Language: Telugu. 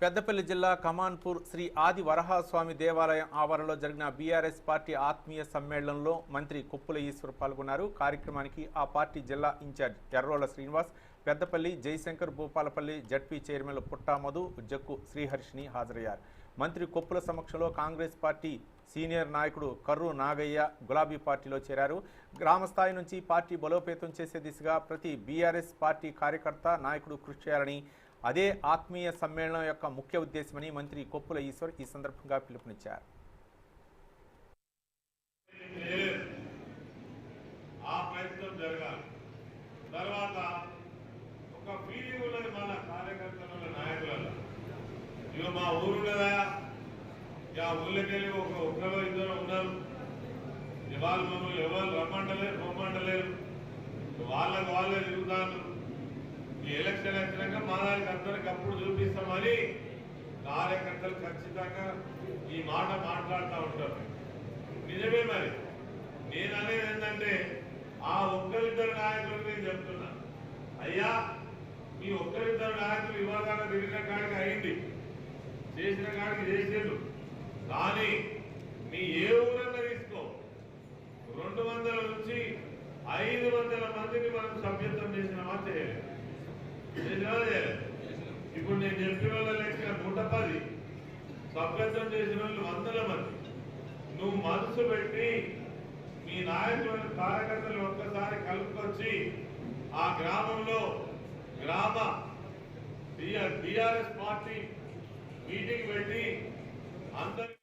పెద్దపల్లి జిల్లా కమాన్పూర్ శ్రీ ఆది వరహస్వామి దేవాలయం ఆవరణలో జరిగిన బీఆర్ఎస్ పార్టీ ఆత్మీయ సమ్మేళనంలో మంత్రి కొప్పుల ఈశ్వర్ పాల్గొన్నారు. కార్యక్రమానికి ఆ పార్టీ జిల్లా ఇన్ఛార్జ్ ఎర్రోల శ్రీనివాస్, పెద్దపల్లి జయశంకర్, భూపాలపల్లి జడ్పీ చైర్మన్లు పుట్టామధు, జక్కు శ్రీహర్షిని హాజరయ్యారు. మంత్రి కొప్పుల సమక్షంలో కాంగ్రెస్ పార్టీ సీనియర్ నాయకుడు కర్రు నాగయ్య గులాబీ పార్టీలో చేరారు. గ్రామ స్థాయి నుంచి పార్టీ బలోపేతం చేసే దిశగా ప్రతి బీఆర్ఎస్ పార్టీ కార్యకర్త, నాయకుడు కృషి చేయాలని, అదే ఆత్మీయ సమ్మేళనం యొక్క ముఖ్య ఉద్దేశమని మంత్రి కొప్పుల ఈశ్వర్ ఈ సందర్భంగా పిలుపునిచ్చారు. మా ఊరు ఊళ్ళకెళ్ళి ఒక్కలో ఇద్దరు ఉన్నారు. ఇవాళ మమ్మల్ని ఎవరు రమ్మంటలేరు, పొమ్మంటలేరు, వాళ్ళకు వాళ్ళే తిరుగుతాను. ఈ ఎలక్షన్ వచ్చినాక మా దానికి అందరికి అప్పుడు చూపిస్తామని కార్యకర్తలు ఖచ్చితంగా ఈ మాట మాట్లాడుతూ ఉంటారు. నిజమే. మరి నేను అనేది ఏంటంటే ఆ ఒక్కరిద్దరు నాయకులకు నేను చెప్తున్నా, అయ్యా మీ ఒక్కరిద్దరు నాయకులు ఇవాళ తిరిగిన కాడికి అయింది, చేసిన కాడికి చేసేది. కానీ మీ ఏ ఊరన్నా తీసుకో, 200 నుంచి 500 మందిని మనం సభ్యత్వం చేసినామా చేయలేదు. ఇప్పుడు నేను చెప్పిన వాళ్ళ లెక్క 110 సభ్యత్వం చేసిన వాళ్ళు 100 మంది. నువ్వు మనసు పెట్టి మీ నాయకులను, కార్యకర్తలు ఒక్కసారి కలుపుకొచ్చి ఆ గ్రామంలో గ్రామ బీఆర్ఎస్ పార్టీ మీటింగ్ పెట్టి అందరి